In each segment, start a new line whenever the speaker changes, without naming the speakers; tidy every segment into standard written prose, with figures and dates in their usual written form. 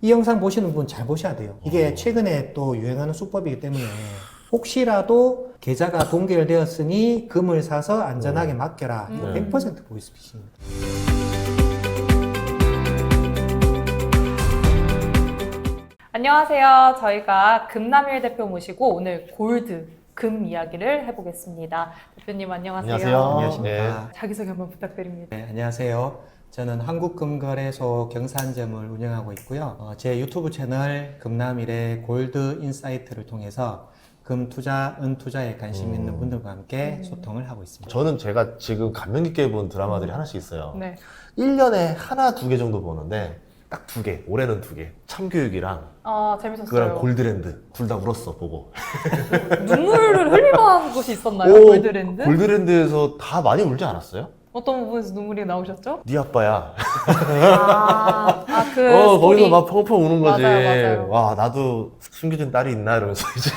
이 영상 보시는 분 잘 보셔야 돼요. 이게 최근에 또 유행하는 수법이기 때문에 혹시라도 계좌가 동결되었으니 금을 사서 안전하게 맡겨라. 이거 100% 보이스피싱입니다.
안녕하세요. 저희가 금남일 대표 모시고 오늘 골드, 금 이야기를 해보겠습니다. 대표님 안녕하세요.
안녕하십니까.
자기소개 한번 부탁드립니다.
네, 안녕하세요. 저는 한국금거래소 경산점을 운영하고 있고요. 제 유튜브 채널 금남일의 골드 인사이트를 통해서 금 투자, 은 투자에 관심 있는 분들과 함께 소통을 하고 있습니다.
저는 제가 지금 감명 깊게 본 드라마들이 하나씩 있어요.
네.
1년에 하나, 두 개 정도 보는데 딱 두 개, 올해는 두 개. 참교육이랑
재밌었어요.
그거랑 골드랜드. 둘 다 울었어, 보고.
눈물을 흘리는 곳이 있었나요? 골드랜드?
골드랜드에서 다 많이 울지 않았어요?
어떤 부분에서 눈물이 나오셨죠?
네 아빠야.
그
거기서
스토리.
막 펑펑 우는 거지.
맞아요.
와, 나도 숨겨진 딸이 있나? 이러면서 이제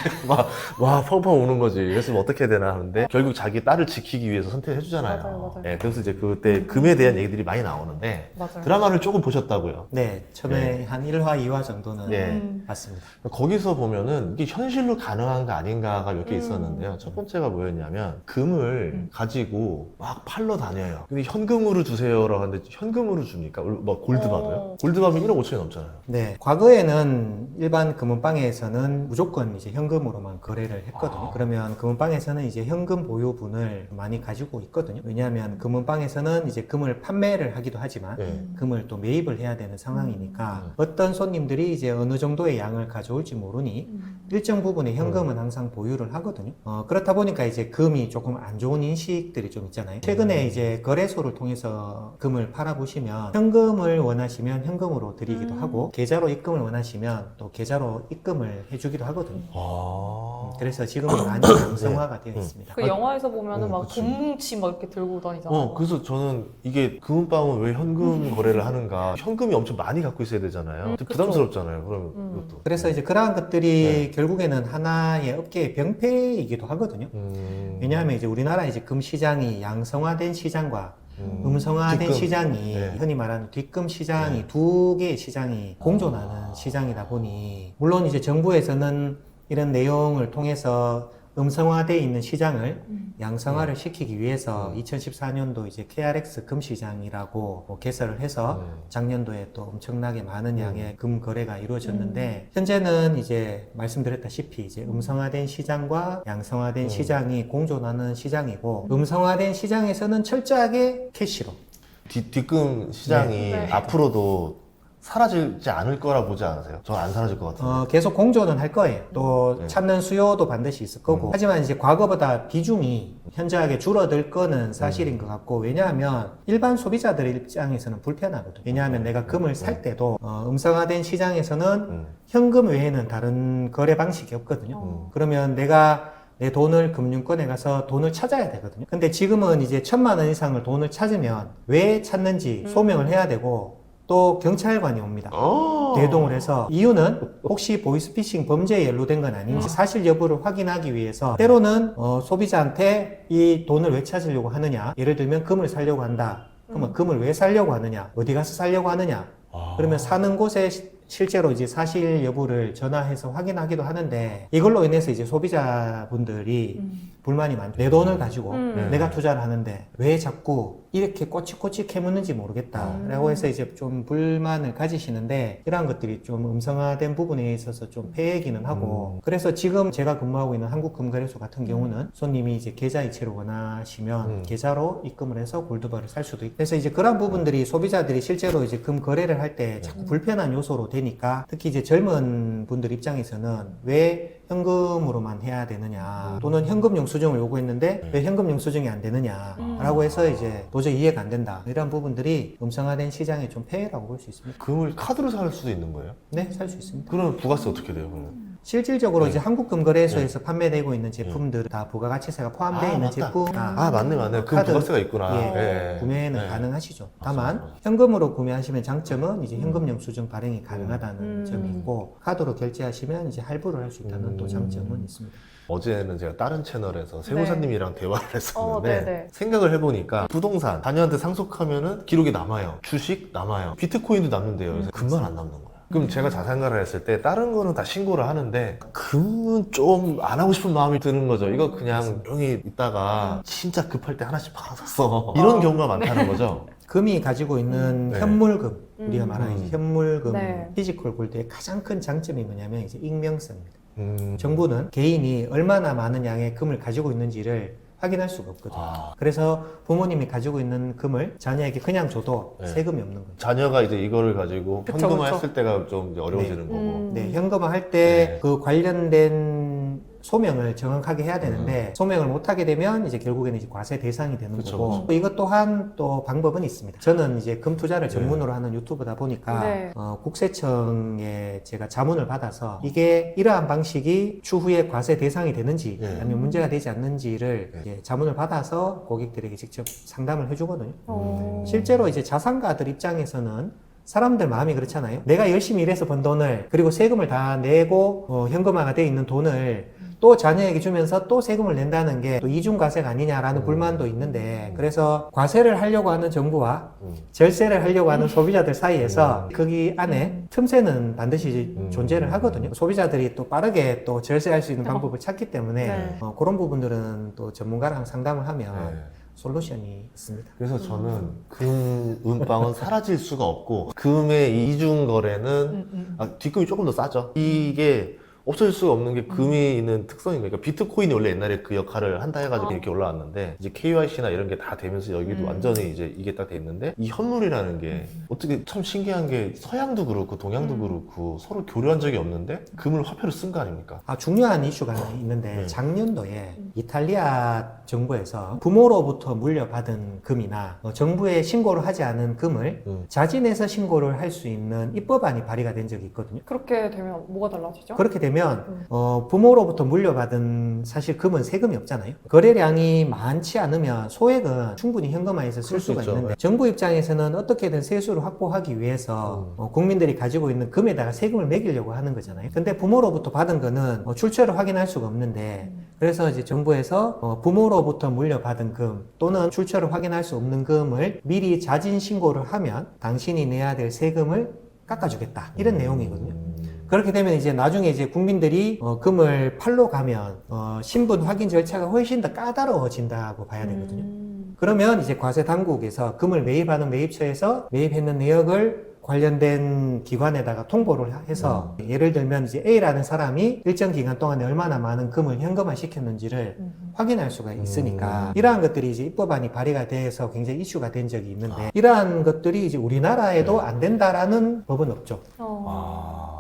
와, 펑펑 우는 거지. 이랬으면 어떻게 해야 되나 하는데 결국 자기 딸을 지키기 위해서 선택해주잖아요.
맞아요.
예, 그래서 이제 그때 금에 대한 얘기들이 많이 나오는데
맞아요.
드라마를 조금 보셨다고요?
네, 처음에 한 1화, 2화 정도는
네.
봤습니다.
거기서 보면은 이게 현실로 가능한가 아닌가가 몇 개 있었는데요. 첫 번째가 뭐였냐면 금을 가지고 막 팔러 다녀요. 근데 현금으로 주세요라고 하는데 현금으로 줍니까? 뭐 골드 받아요? 골드 받으면 1억 5천이 넘잖아요.
네, 과거에는 일반 금은방에서는 무조건 이제 현금으로만 거래를 했거든요. 그러면 금은방에서는 이제 현금 보유분을 많이 가지고 있거든요. 왜냐하면 금은방에서는 이제 금을 판매를 하기도 하지만
네.
금을 또 매입을 해야 되는 상황이니까 어떤 손님들이 이제 어느 정도의 양을 가져올지 모르니 일정 부분의 현금은 항상 보유를 하거든요. 그렇다 보니까 이제 금이 조금 안 좋은 인식들이 좀 있잖아요. 최근에 이제 거래소를 통해서 금을 팔아보시면 현금을 원하시면 현금으로 드리기도 하고 계좌로 입금을 원하시면 또 계좌로 입금을 해주기도 하거든요. 그래서 지금은 많이 양성화가 되어 있습니다.
그 영화에서 보면은 막
그치.
돈 뭉치 막 이렇게 들고 다니잖아요.
그래서 저는 이게 금은방은 왜 현금 거래를 하는가? 현금이 엄청 많이 갖고 있어야 되잖아요. 좀
그쵸.
부담스럽잖아요. 그러면 이것도.
그래서 이제 그러한 것들이 결국에는 하나의 업계의 병폐이기도 하거든요. 왜냐하면 이제 우리나라 이제 금 시장이 양성화된 시장과 음성화된
뒷금.
시장이
네.
흔히 말하는 뒷금 시장이 두 개의 시장이 공존하는 시장이다 보니 물론 이제 정부에서는 이런 내용을 통해서 음성화되어 있는 시장을 양성화를 시키기 위해서 2014년도 이제 KRX 금시장이라고 뭐 개설을 해서 작년도에 또 엄청나게 많은 양의 금 거래가 이루어졌는데 현재는 이제 말씀드렸다시피 이제 음성화된 시장과 양성화된 시장이 공존하는 시장이고 음성화된 시장에서는 철저하게 캐시로
뒷금 시장이
네.
앞으로도 사라지지 않을 거라 보지 않으세요? 저는 안 사라질 것 같은데.
계속 공존은 할 거예요. 또
네.
찾는 수요도 반드시 있을 거고. 하지만 이제 과거보다 비중이 현저하게 줄어들 거는 사실인 것 같고, 왜냐하면 일반 소비자들 입장에서는 불편하거든요. 왜냐하면 내가 금을 살 때도 음성화된 시장에서는 현금 외에는 다른 거래 방식이 없거든요. 그러면 내가 내 돈을 금융권에 가서 돈을 찾아야 되거든요. 근데 지금은 이제 1,000만 원 이상을 돈을 찾으면 왜 찾는지 소명을 해야 되고, 또 경찰관이 옵니다. 대동을 해서 이유는 혹시 보이스피싱 범죄에 연루된 건 아닌지 사실 여부를 확인하기 위해서 때로는 소비자한테 이 돈을 왜 찾으려고 하느냐, 예를 들면 금을 사려고 한다. 그러면 금을 왜 사려고 하느냐, 어디 가서 사려고 하느냐, 그러면 사는 곳에 실제로 이제 사실 여부를 전화해서 확인하기도 하는데 이걸로 인해서 이제 소비자분들이 불만이 많죠. 내 돈을 가지고 내가 투자를 하는데 왜 자꾸 이렇게 꼬치꼬치 캐묻는지 모르겠다 라고 해서 이제 좀 불만을 가지시는데 이러한 것들이 좀 음성화된 부분에 있어서 좀 폐해기는 하고 그래서 지금 제가 근무하고 있는 한국금거래소 같은 경우는 손님이 이제 계좌 이체를 원하시면 계좌로 입금을 해서 골드바를 살 수도 있고 그래서 이제 그런 부분들이 소비자들이 실제로 이제 금 거래를 할 때 자꾸 불편한 요소로 되니까 특히 이제 젊은 분들 입장에서는 왜 현금으로만 해야 되느냐 또는 현금 영수증을 요구했는데 왜 현금 영수증이 안 되느냐 라고 해서 이제 도저히 이해가 안 된다 이런 부분들이 음성화된 시장의 좀 폐해라고 볼 수 있습니다.
금을 카드로 살 수도 있는 거예요?
네, 살 수 있습니다.
그러면 부가세 어떻게 돼요? 그러면?
실질적으로 이제 한국금거래소에서 판매되고 있는 제품들 다 부가가치세가 포함되어 있는
맞다.
제품
맞네. 그
카드,
부가세가 있구나.
예,
예.
구매는
예.
가능하시죠. 다만
맞습니다.
현금으로 구매하시면 장점은 이제 현금 영수증 발행이 가능하다는 점이 있고 카드로 결제하시면 이제 할부를 할 수 있다는 또 장점은 있습니다.
어제는 제가 다른 채널에서 세무사님이랑 대화를 했었는데
네네.
생각을 해보니까 부동산 자녀한테 상속하면은 기록이 남아요. 주식 남아요. 비트코인도 남는데요. 그래서 금만 안 남는 거야. 그럼 제가 자산가를 했을 때 다른 거는 다 신고를 하는데 금은 좀 안 하고 싶은 마음이 드는 거죠. 이거 그냥 조용히 있다가 진짜 급할 때 하나씩 팔아서 이런 경우가 많다는 거죠.
금이 가지고 있는
네.
현물금, 우리가
음.
말하는 이제 현물금,
네.
피지컬 골드의 가장 큰 장점이 뭐냐면 이제 익명성입니다.
음.
정부는 개인이 얼마나 많은 양의 금을 가지고 있는지를 확인할 수가 없거든요.
아.
그래서 부모님이 가지고 있는 금을 자녀에게 그냥 줘도
네.
세금이 없는 거죠.
자녀가 이제 이거를 가지고
그쵸,
현금화
그쵸.
했을 때가 좀 이제 어려워지는 거고.
네, 현금화 할 때
네.
그 관련된 소명을 정확하게 해야 되는데 소명을 못 하게 되면 이제 결국에는 이제 과세 대상이 되는
그쵸,
거고
그쵸.
또 이것 또한 또 방법은 있습니다. 저는 이제 금 투자를
네.
전문으로 하는 유튜브다 보니까
네.
국세청에 제가 자문을 받아서 이게 이러한 방식이 추후에 과세 대상이 되는지
네.
아니면 문제가 되지 않는지를
네.
이제 자문을 받아서 고객들에게 직접 상담을 해주거든요.
어.
실제로 이제 자산가들 입장에서는 사람들 마음이 그렇잖아요. 내가 열심히 일해서 번 돈을 그리고 세금을 다 내고 현금화가 돼 있는 돈을 또 자녀에게 주면서 또 세금을 낸다는 게 또 이중과세가 아니냐라는 불만도 있는데 그래서 과세를 하려고 하는 정부와 절세를 하려고 하는 소비자들 사이에서 거기 안에 틈새는 반드시 존재를 하거든요. 소비자들이 또 빠르게 또 절세할 수 있는 방법을 찾기 때문에
네.
그런 부분들은 또 전문가랑 상담을 하면
네.
솔루션이 있습니다.
그래서 저는 금, 은빵은 사라질 수가 없고 금의 이중 거래는 뒷금이 조금 더 싸죠. 이게 없어질 수가 없는 게 금이 있는 특성인 거니까 비트코인이 원래 옛날에 그 역할을 한다 해가지고 이렇게 올라왔는데 이제 KYC나 이런 게 다 되면서 여기도 완전히 이제 이게 딱 돼 있는데 이 현물이라는 게 어떻게 참 신기한 게 서양도 그렇고 동양도 그렇고 서로 교류한 적이 없는데 금을 화폐로 쓴 거 아닙니까?
중요한 이슈가 하나 있는데
네.
작년도에 이탈리아 정부에서 부모로부터 물려받은 금이나 정부에 신고를 하지 않은 금을 자진해서 신고를 할 수 있는 입법안이 발의가 된 적이 있거든요.
그렇게 되면 뭐가 달라지죠?
그렇게 되면 부모로부터 물려받은 사실 금은 세금이 없잖아요. 거래량이 많지 않으면 소액은 충분히 현금화해서 쓸
그럴 수
수가
있죠.
있는데 정부 입장에서는 어떻게든 세수를 확보하기 위해서 국민들이 가지고 있는 금에다가 세금을 매기려고 하는 거잖아요. 근데 부모로부터 받은 거는 출처를 확인할 수가 없는데 그래서 이제 정부에서 부모로부터 물려받은 금 또는 출처를 확인할 수 없는 금을 미리 자진 신고를 하면 당신이 내야 될 세금을 깎아주겠다 이런 내용이거든요. 그렇게 되면 이제 나중에 이제 국민들이 금을 팔러 가면 신분 확인 절차가 훨씬 더 까다로워진다고 봐야 되거든요. 그러면 이제 과세 당국에서 금을 매입하는 매입처에서 매입했는 내역을 관련된 기관에다가 통보를 해서 예를 들면 이제 A라는 사람이 일정 기간 동안에 얼마나 많은 금을 현금화 시켰는지를 확인할 수가 있으니까 이러한 것들이 이제 입법안이 발의가 돼서 굉장히 이슈가 된 적이 있는데 이러한 것들이 이제 우리나라에도 안 된다라는 법은 없죠.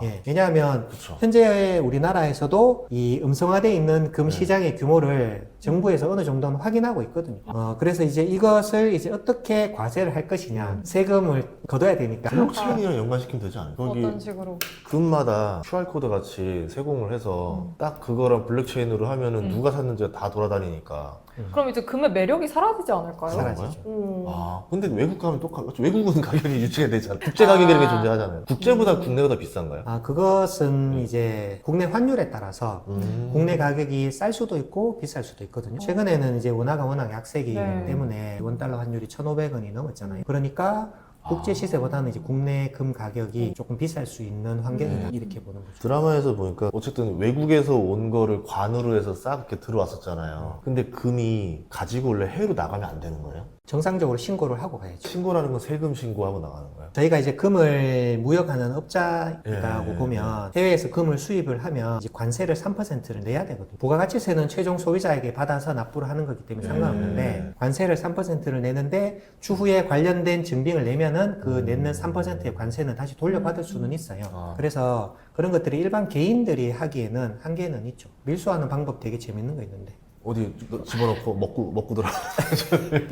예, 왜냐하면
그쵸.
현재 우리나라에서도 이 음성화되어 있는 금 시장의 규모를 정부에서 어느 정도는 확인하고 있거든요. 그래서 이제 이것을 이제 어떻게 과세를 할 것이냐, 세금을 거둬야 되니까.
블록체인이랑 연관시키면 되지 않아요? 거기
어떤 식으로?
금마다 QR코드 같이 세공을 해서 딱 그거랑 블록체인으로 하면은 누가 샀는지가 다 돌아다니니까.
그럼 이제 금의 매력이 사라지지 않을까요?
사라지죠.
근데 외국 가면 똑같죠. 외국은 가격이 유지가 되잖아요. 국제 가격이라는 게 존재하잖아요. 국제보다 국내보다 비싼가요?
그것은 이제 국내 환율에 따라서
음.
국내 가격이 쌀 수도 있고 비쌀 수도 있거든요. 최근에는 이제 원화가 워낙 약세기
네.
때문에 원달러 환율이 1,500원이 넘었잖아요. 그러니까 국제 시세보다는 이제 국내 금 가격이 조금 비쌀 수 있는 환경이다 이렇게 보는 거죠.
드라마에서 보니까 어쨌든 외국에서 온 거를 관으로 해서 싹 이렇게 들어왔었잖아요. 근데 금이 가지고 원래 해외로 나가면 안 되는 거예요?
정상적으로 신고를 하고 가야죠.
신고라는 건 세금 신고하고 나가는 거예요?
저희가 이제 금을 무역하는 업자라고
예.
보면 해외에서 금을 수입을 하면 이제 관세를 3%를 내야 되거든요. 부가가치세는 최종 소비자에게 받아서 납부를 하는 거기 때문에 상관없는데 관세를 3%를 내는데 추후에 관련된 증빙을 내면은 그 내는 3%의 관세는 다시 돌려받을 수는 있어요. 그래서 그런 것들이 일반 개인들이 하기에는 한계는 있죠. 밀수하는 방법 되게 재밌는 거 있는데.
어디 집어넣고 먹고 들어.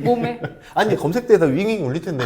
몸에?
아니 검색대에다 윙윙 울릴 텐데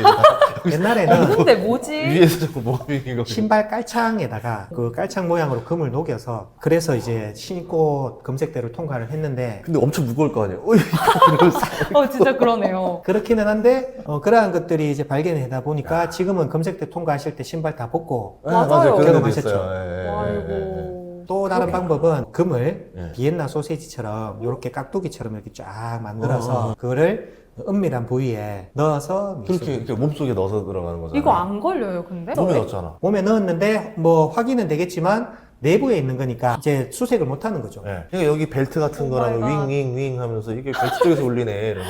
옛날에는
근데 뭐지?
위에서 자꾸 뭐가 윙윙
신발 깔창에다가 그 깔창 모양으로 금을 녹여서 그래서 이제 신고 검색대를 통과를 했는데
근데 엄청 무거울 거 아니에요? 어이,
진짜 그러네요.
그렇기는 한데 그러한 것들이 이제 발견이 되다 보니까 지금은 검색대 통과하실 때 신발 다 벗고
맞아요.
그런 데도
경험하셨죠?
있어요. 예, 예, 예, 예.
아이고.
또 다른 방법은 금을
예.
비엔나 소세지처럼 이렇게 깍두기처럼 이렇게 쫙 만들어서 그거를 은밀한 부위에 넣어서
그렇게 이렇게 몸속에 넣어서 들어가는 거잖아요.
이거 안 걸려요, 근데?
몸에 넣었잖아.
몸에 넣었는데 뭐 확인은 되겠지만 내부에 있는 거니까 이제 수색을 못 하는 거죠.
네. 그러니까 여기 벨트 같은
오
거랑
마이 갓.
윙윙윙 하면서 이게 벨트 쪽에서 울리네 이러면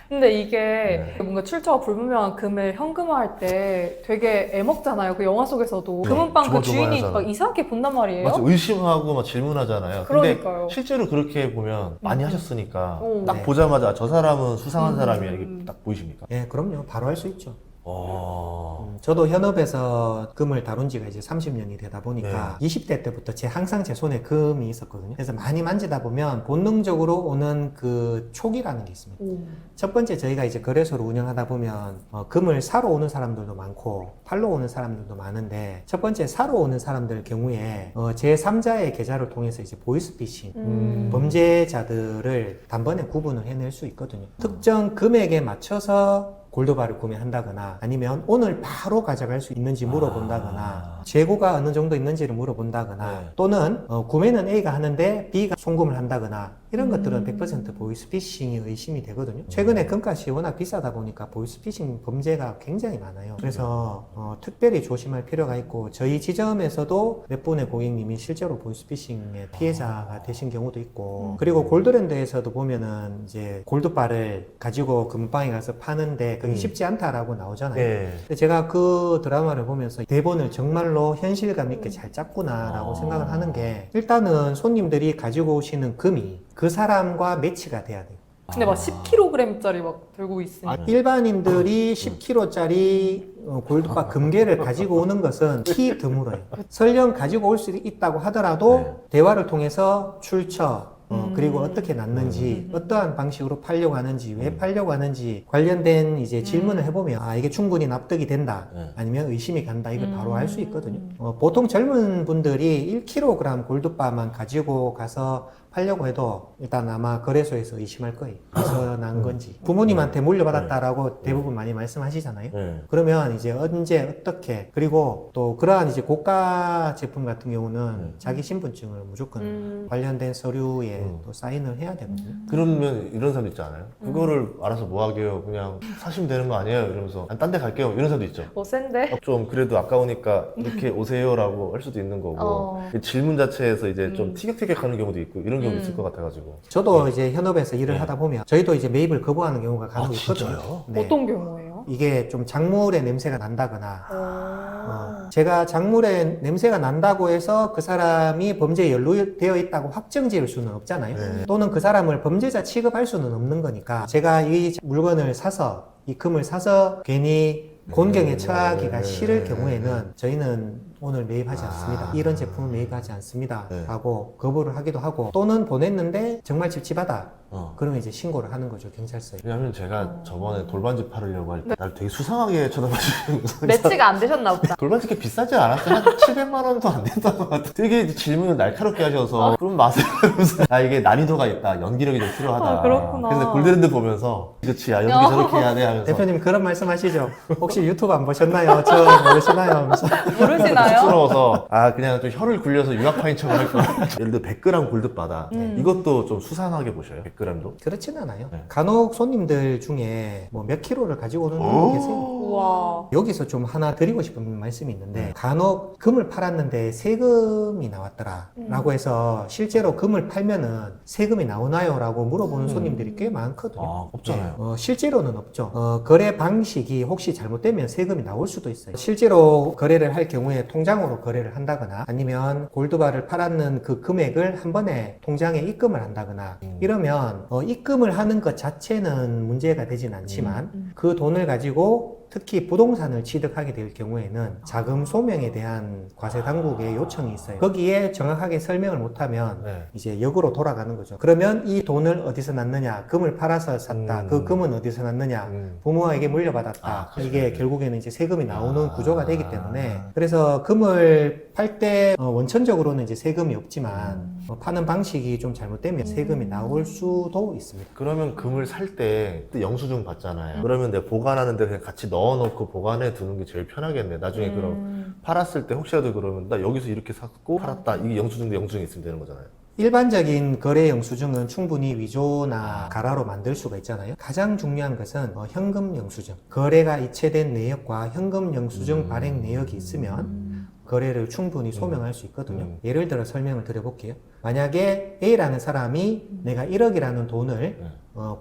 근데 이게 뭔가 출처가 불분명한 금을 현금화할 때 되게 애먹잖아요. 그 영화 속에서도.
네,
금은방 그 주인이
조마조마하잖아.
막 이상하게 본단 말이에요.
맞아, 의심하고 막 질문하잖아요.
그러니까요.
근데 실제로 그렇게 보면 많이 하셨으니까
오.
딱
네.
보자마자 저 사람은 수상한 사람이야 이게 딱 보이십니까?
예, 그럼요. 바로 할 수 있죠.
어...
저도 현업에서 금을 다룬 지가 이제 30년이 되다 보니까 20대 때부터 항상 제 손에 금이 있었거든요. 그래서 많이 만지다 보면 본능적으로 오는 그 촉이라는 게 있습니다.
오.
첫 번째 저희가 이제 거래소를 운영하다 보면 금을 사러 오는 사람들도 많고 팔러 오는 사람들도 많은데 첫 번째 사러 오는 사람들 경우에 제3자의 계좌를 통해서 이제 보이스피싱 범죄자들을 단번에 구분을 해낼 수 있거든요. 특정 금액에 맞춰서 골드바를 구매한다거나 아니면 오늘 바로 가져갈 수 있는지 물어본다거나 재고가 어느 정도 있는지를 물어본다거나
네.
또는 구매는 A가 하는데 B가 송금을 한다거나 이런 것들은 100% 보이스피싱이 의심이 되거든요. 최근에 금값이 워낙 비싸다 보니까 보이스피싱 범죄가 굉장히 많아요. 그래서 특별히 조심할 필요가 있고 저희 지점에서도 몇 분의 고객님이 실제로 보이스피싱의 피해자가 되신 경우도 있고 그리고 골드랜드에서도 보면은 이제 골드바를 가지고 금방에 가서 파는데 그게 쉽지 않다라고 나오잖아요.
네.
근데 제가 그 드라마를 보면서 대본을 정말로 현실감 있게 잘 짰구나라고 생각을 하는 게 일단은 손님들이 가지고 오시는 금이 그 사람과 매치가 돼야 돼요.
근데 막 10kg짜리 막 들고 있으니까.
일반인들이 10kg짜리 골드바 금괴를 가지고 오는 것은 키 드물어요. 설령 가지고 올 수 있다고 하더라도 대화를 통해서 출처, 그리고 어떻게 났는지, 어떠한 방식으로 팔려고 하는지, 왜 팔려고 하는지 관련된 이제 질문을 해보면 아 이게 충분히 납득이 된다, 아니면 의심이 간다 이걸 바로 알 수 있거든요. 보통 젊은 분들이 1kg 골드바만 가지고 가서 팔려고 해도 일단 아마 거래소에서 의심할 거예요. 어디서 난 건지. 부모님한테 물려받았다라고 대부분 많이 말씀하시잖아요. 그러면 이제 언제 어떻게 그리고 또 그러한 이제 고가 제품 같은 경우는 자기 신분증을 무조건 관련된 서류에 또 사인을 해야 되거든요.
그러면 이런 사람도 있지 않아요? 그거를 알아서 뭐 하게요? 그냥 사시면 되는 거 아니에요? 이러면서 딴 데 갈게요. 이런 사람도 있죠.
센데?
좀 그래도 아까우니까 이렇게 오세요라고 할 수도 있는 거고 그 질문 자체에서 이제 좀 티격태격하는 경우도 있고 이런 경우도 있을 것 같아가지고.
저도 이제 현업에서 일을 하다 보면 저희도 이제 매입을 거부하는 경우가 간혹 있거든요.
진짜요?
네.
어떤 경우예요?
이게 좀 작물의 냄새가 난다거나 제가 작물의 냄새가 난다고 해서 그 사람이 범죄에 연루되어 있다고 확정 지을 수는 없잖아요. 또는 그 사람을 범죄자 취급할 수는 없는 거니까 제가 이 물건을 사서 이 금을 사서 괜히 곤경에 처하기가 싫을 경우에는 저희는 오늘 매입하지 않습니다. 이런 제품을 매입하지 않습니다. 라고 거부를 하기도 하고 또는 보냈는데 정말 찝찝하다. 그러면 이제 신고를 하는 거죠, 경찰서에.
왜냐면 제가 저번에 돌반지 팔으려고 할 때 날 되게 수상하게 쳐다봐주시면서
매치가 안 되셨나 보다.
돌반지 꽤 비싸지 않았어요? 한 700만 원도 안 됐던 것 같아요. 되게 질문을 날카롭게 하셔서 그럼 마세요. 이러면서 아 이게 난이도가 있다. 연기력이 좀 필요하다.
그렇구나.
그래서 골드랜드 보면서 그치 아 연기 저렇게 해야 돼 하면서
대표님 그런 말씀 하시죠? 혹시 유튜브 안 보셨나요? 저 모르시나요? 하면서.
모르시나요?
쑥스러워서 아 그냥 좀 혀를 굴려서 유학파인 척을 할 거야. 예를 들어 100g 골드바다 이것도 좀 수상하게 보셔요. 100g도.
그렇지는 않아요.
네.
간혹 손님들 중에 뭐 몇 킬로를 가지고 오는 분도 계세요.
우와.
여기서 좀 하나 드리고 싶은 말씀이 있는데 간혹 금을 팔았는데 세금이 나왔더라 라고 해서 실제로 금을 팔면은 세금이 나오나요? 라고 물어보는 손님들이 꽤 많거든요.
아 없잖아요.
실제로는 없죠. 거래 방식이 혹시 잘못되면 세금이 나올 수도 있어요. 실제로 거래를 할 경우에 통장으로 거래를 한다거나 아니면 골드바를 팔았는 그 금액을 한 번에 통장에 입금을 한다거나 이러면 입금을 하는 것 자체는 문제가 되진 않지만 그 돈을 가지고 특히 부동산을 취득하게 될 경우에는 자금 소명에 대한 과세 당국의 요청이 있어요. 거기에 정확하게 설명을 못하면 이제 역으로 돌아가는 거죠. 그러면 이 돈을 어디서 났느냐? 금을 팔아서 샀다. 그 금은 어디서 났느냐? 부모에게 물려받았다. 이게 결국에는 이제 세금이 나오는 구조가 되기 때문에 그래서 금을 팔 때 원천적으로는 이제 세금이 없지만 파는 방식이 좀 잘못되면 세금이 나올 수도 있습니다.
그러면 금을 살 때 영수증 받잖아요. 그러면 내가 보관하는데 그냥 같이 넣어놓고 보관해 두는 게 제일 편하겠네. 나중에 그럼 팔았을 때 혹시라도 그러면 나 여기서 이렇게 샀고 팔았다. 이게 영수증도 영수증이 있으면 되는 거잖아요.
일반적인 거래 영수증은 충분히 위조나 가라로 만들 수가 있잖아요. 가장 중요한 것은 현금 영수증. 거래가 이체된 내역과 현금 영수증 발행 내역이 있으면 거래를 충분히 소명할 수 있거든요. 예를 들어 설명을 드려볼게요. 만약에 A라는 사람이 내가 1억이라는 돈을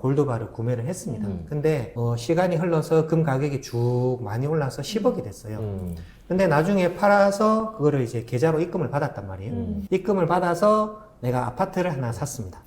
골드바를 구매를 했습니다. 근데 시간이 흘러서 금 가격이 쭉 많이 올라서 10억이 됐어요. 근데 나중에 팔아서 그거를 이제 계좌로 입금을 받았단 말이에요. 입금을 받아서 내가 아파트를 하나 샀습니다.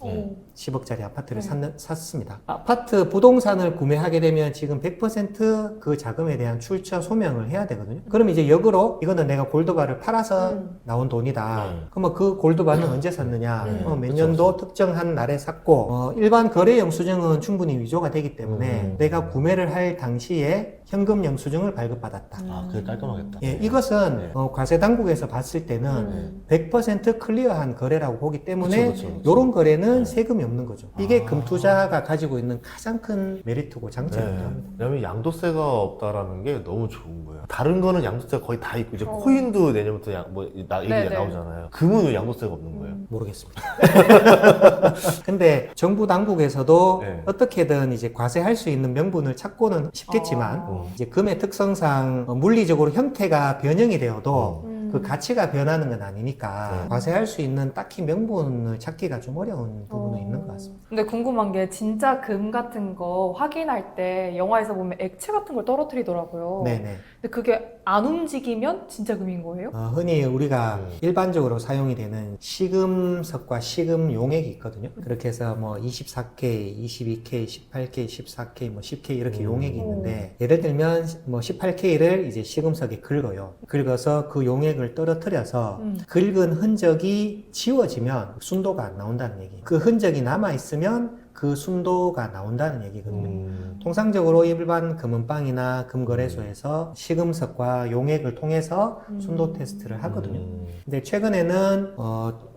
10억짜리 아파트를 샀습니다. 아파트 부동산을 구매하게 되면 지금 100% 자금에 대한 출처 소명을 해야 되거든요. 그럼 이제 역으로 이거는 내가 골드바를 팔아서 나온 돈이다. 그러면 그 골드바는 언제 샀느냐? 몇 년도 특정한 날에 샀고, 일반 거래 영수증은 충분히 위조가 되기 때문에 내가 구매를 할 당시에 현금 영수증을 발급받았다.
그게 깔끔하겠다.
예, 이것은 과세 당국에서 봤을 때는 100% 클리어한 거래라고 보기 때문에
그쵸.
이런 거래는 세금이 없는 거죠. 이게 금투자가 가지고 있는 가장 큰 메리트고 장점이기도 합니다.
왜냐면 양도세가 없다라는 게 너무 좋은 거예요. 다른 거는 양도세가 거의 다 있고, 이제 코인도 내년부터 얘기가 나오잖아요. 금은 왜 양도세가 없는 거예요?
모르겠습니다. 근데 정부 당국에서도
네.
어떻게든 이제 과세할 수 있는 명분을 찾고는 싶겠지만 이제 금의 특성상 물리적으로 형태가 변형이 되어도 그 가치가 변하는 건 아니니까 과세할 수 있는 딱히 명분을 찾기가 좀 어려운 부분은 있는 것 같습니다.
근데 궁금한 게 진짜 금 같은 거 확인할 때 영화에서 보면 액체 같은 걸 떨어뜨리더라고요.
네네.
근데 그게 안 움직이면 진짜 금인 거예요?
흔히 우리가 일반적으로 사용이 되는 시금석과 시금 용액이 있거든요. 그렇게 해서 뭐 24K, 22K, 18K, 14K, 뭐 10K 이렇게 용액이 있는데 예를 들면 뭐 18K를 이제 시금석에 긁어요. 긁어서 그 용액을 떨어뜨려서 긁은 흔적이 지워지면 순도가 안 나온다는 얘기. 그 흔적이 남아 있으면 그 순도가 나온다는 얘기거든요. 통상적으로 일반 금은방이나 금거래소에서 시금석과 용액을 통해서 순도 테스트를 하거든요. 근데 최근에는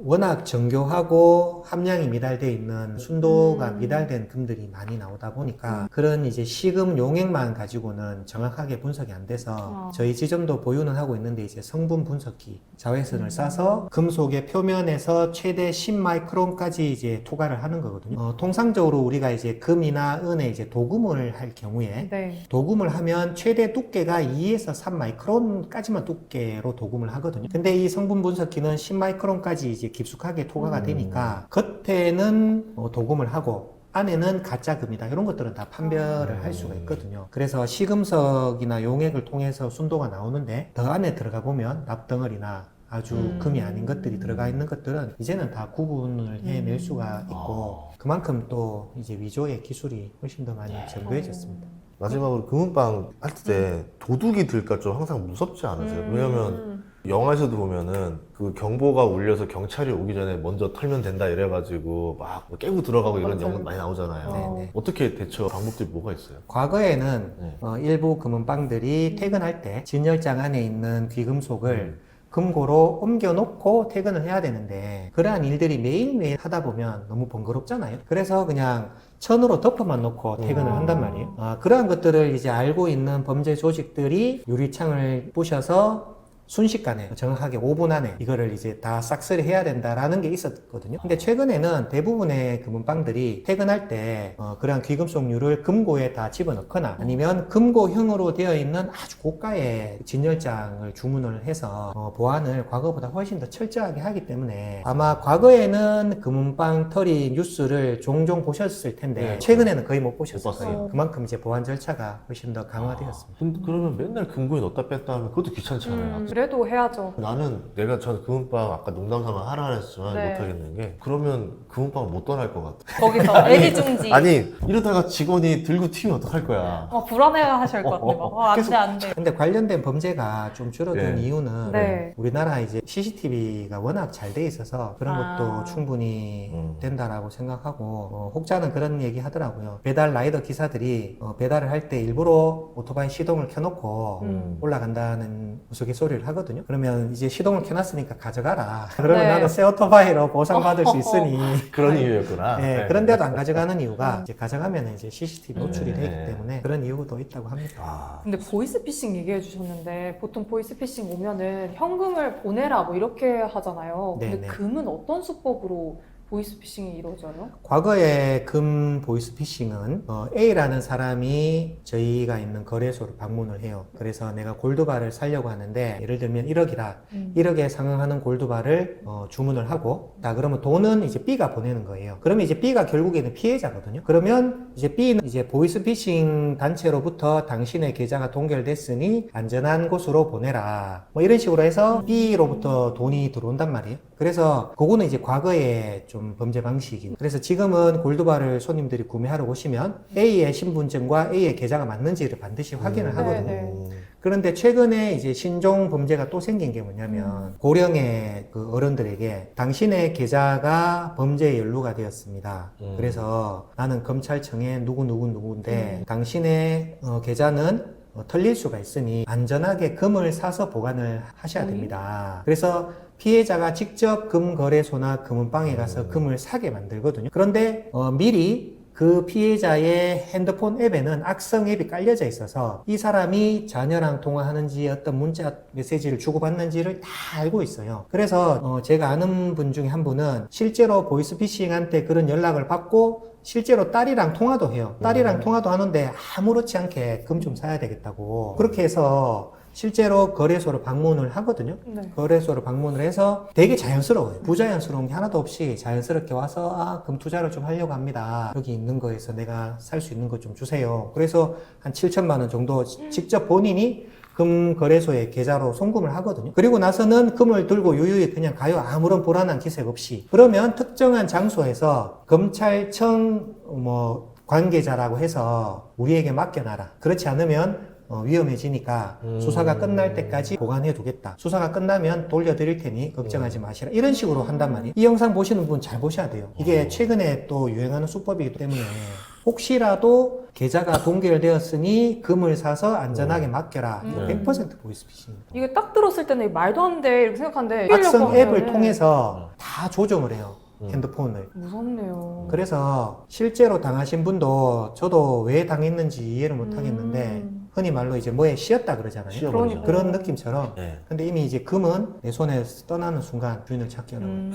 워낙 정교하고 함량이 미달되어 있는 순도가 미달된 금들이 많이 나오다 보니까 그런 이제 시금 용액만 가지고는 정확하게 분석이 안 돼서 저희 지점도 보유는 하고 있는데 이제 성분 분석기 자외선을 쏴서 금속의 표면에서 최대 10마이크론까지 이제 투과를 하는 거거든요. 통상적으로 우리가 이제 금이나 은에 이제 도금을 할 경우에
네.
도금을 하면 최대 두께가 2에서 3마이크론까지만 두께로 도금을 하거든요. 근데 이 성분 분석기는 10마이크론까지 이제 깊숙하게 투과가 되니까 겉에는 도금을 하고 안에는 가짜금이다. 이런 것들은 다 판별을 할 수가 있거든요. 그래서 시금석이나 용액을 통해서 순도가 나오는데 더 안에 들어가 보면 납덩어리나 아주 금이 아닌 것들이 들어가 있는 것들은 이제는 다 구분을 해낼 수가 있고 그만큼 또 이제 위조의 기술이 훨씬 더 많이 정교해졌습니다.
마지막으로 금은방 할 때 도둑이 들까 좀 항상 무섭지 않으세요? 왜냐면 영화에서도 보면은 그 경보가 울려서 경찰이 오기 전에 먼저 털면 된다 이래가지고 막 깨고 들어가고 이런 영화 많이 나오잖아요.
네네.
어떻게 대처 방법들이 뭐가 있어요?
과거에는
네.
일부 금은방들이 퇴근할 때 진열장 안에 있는 귀금속을 금고로 옮겨놓고 퇴근을 해야 되는데 그러한 일들이 매일매일 하다 보면 너무 번거롭잖아요. 그래서 그냥 천으로 덮어만 놓고 퇴근을 한단 말이에요. 그러한 것들을 이제 알고 있는 범죄 조직들이 유리창을 부셔서 순식간에 정확하게 5분 안에 이거를 이제 다 싹쓸이 해야 된다라는 게 있었거든요. 근데 최근에는 대부분의 금은방들이 퇴근할 때 그러한 귀금속류를 금고에 다 집어넣거나 아니면 금고형으로 되어 있는 아주 고가의 진열장을 주문을 해서 보안을 과거보다 훨씬 더 철저하게 하기 때문에 아마 과거에는 금은방 털이 뉴스를 종종 보셨을 텐데 최근에는 거의 못 보셨을 거예요. 그만큼 이제 보안 절차가 훨씬 더 강화되었습니다.
근데 그러면 맨날 금고에 넣었다 뺐다 하면 그것도 귀찮잖아요.
그래도 해야죠.
나는 전 금은방 아까 농담삼아 하라 했지만
네.
못하겠는 게 그러면 금은방을 못 떠날 것 같아.
거기서 애지중지.
아니 이러다가 직원이 들고 튀면 어떡할 거야.
불안해 하실 것 같아. 안 돼.
근데 관련된 범죄가 좀 줄어든
네.
이유는
네.
우리나라 이제 CCTV가 워낙 잘 돼 있어서 그런 것도 충분히 된다라고 생각하고 혹자는 그런 얘기 하더라고요. 배달 라이더 기사들이 배달을 할 때 일부러 오토바이 시동을 켜놓고 올라간다는 우스갯소리를 하거든요. 그러면 이제 시동을 켜놨으니까 가져가라. 그러면
네.
나는 새 오토바이로 보상받을 수 있으니.
그런 이유였구나.
네, 그런데도 안 가져가는 이유가 이제 가져가면 이제 CCTV 노출이
네.
되기 때문에 그런 이유도 있다고 합니다.
아,
근데 보이스피싱 얘기해 주셨는데 보통 보이스피싱 오면은 현금을 보내라 뭐 이렇게 하잖아요. 근데
네네.
금은 어떤 수법으로 보이스피싱이 이루어져요?
과거의 금 보이스피싱은 A라는 사람이 저희가 있는 거래소로 방문을 해요. 그래서 내가 골드바를 사려고 하는데 예를 들면 1억이라 1억에 상응하는 골드바를 주문을 하고 자 그러면 돈은 이제 B가 보내는 거예요. 그러면 이제 B가 결국에는 피해자거든요. 그러면 이제 B는 이제 보이스피싱 단체로부터 당신의 계좌가 동결됐으니 안전한 곳으로 보내라. 뭐 이런 식으로 해서 B로부터 돈이 들어온단 말이에요. 그래서 그거는 이제 과거에 좀 범죄 방식이. 그래서 지금은 골드바를 손님들이 구매하러 오시면 A의 신분증과 A의 계좌가 맞는지를 반드시 확인을 하거든요.
네.
그런데 최근에 이제 신종 범죄가 또 생긴 게 뭐냐면 고령의 그 어른들에게 당신의 계좌가 범죄에 연루가 되었습니다. 그래서 나는 검찰청에 누구인데 당신의 계좌는 털릴 수가 있으니 안전하게 금을 사서 보관을 하셔야 됩니다. 그래서 피해자가 직접 금거래소나 금은방에 가서 금을 사게 만들거든요. 그런데 미리 그 피해자의 핸드폰 앱에는 악성 앱이 깔려져 있어서 이 사람이 자녀랑 통화하는지 어떤 문자 메시지를 주고받는지를 다 알고 있어요. 그래서 제가 아는 분 중에 한 분은 실제로 보이스피싱한테 그런 연락을 받고 실제로 딸이랑 통화도 해요. 딸이랑 통화도 하는데 아무렇지 않게 금 좀 사야 되겠다고 그렇게 해서 실제로 거래소를 방문을 하거든요.
네.
거래소를 방문을 해서 되게 자연스러워요. 부자연스러운 게 하나도 없이 자연스럽게 와서 금 투자를 좀 하려고 합니다. 여기 있는 거에서 내가 살 수 있는 거 좀 주세요. 그래서 한 7천만 원 정도 직접 본인이 금 거래소에 계좌로 송금을 하거든요. 그리고 나서는 금을 들고 유유히 그냥 가요. 아무런 불안한 기색 없이. 그러면 특정한 장소에서 검찰청 관계자라고 해서 우리에게 맡겨놔라. 그렇지 않으면 위험해지니까 수사가 끝날 때까지 보관해 두겠다. 수사가 끝나면 돌려드릴 테니 걱정하지 마시라. 이런 식으로 한단 말이에요. 이 영상 보시는 분 잘 보셔야 돼요. 이게 최근에 또 유행하는 수법이기 때문에 혹시라도 계좌가 동결되었으니 금을 사서 안전하게 맡겨라. 이거 100% 보이스피싱입니다.
이게 딱 들었을 때는 말도 안 돼 이렇게 생각하는데
악성
하면은
앱을 통해서 다 조정을 해요. 핸드폰을.
무섭네요.
그래서 실제로 당하신 분도 저도 왜 당했는지 이해를 못 하겠는데 흔히 말로 이제 뭐에 씌었다 그러잖아요.
씌어버리죠.
그런 느낌처럼.
네.
근데 이미 이제 금은 내 손에서 떠나는 순간 주인을 찾기 어려워요.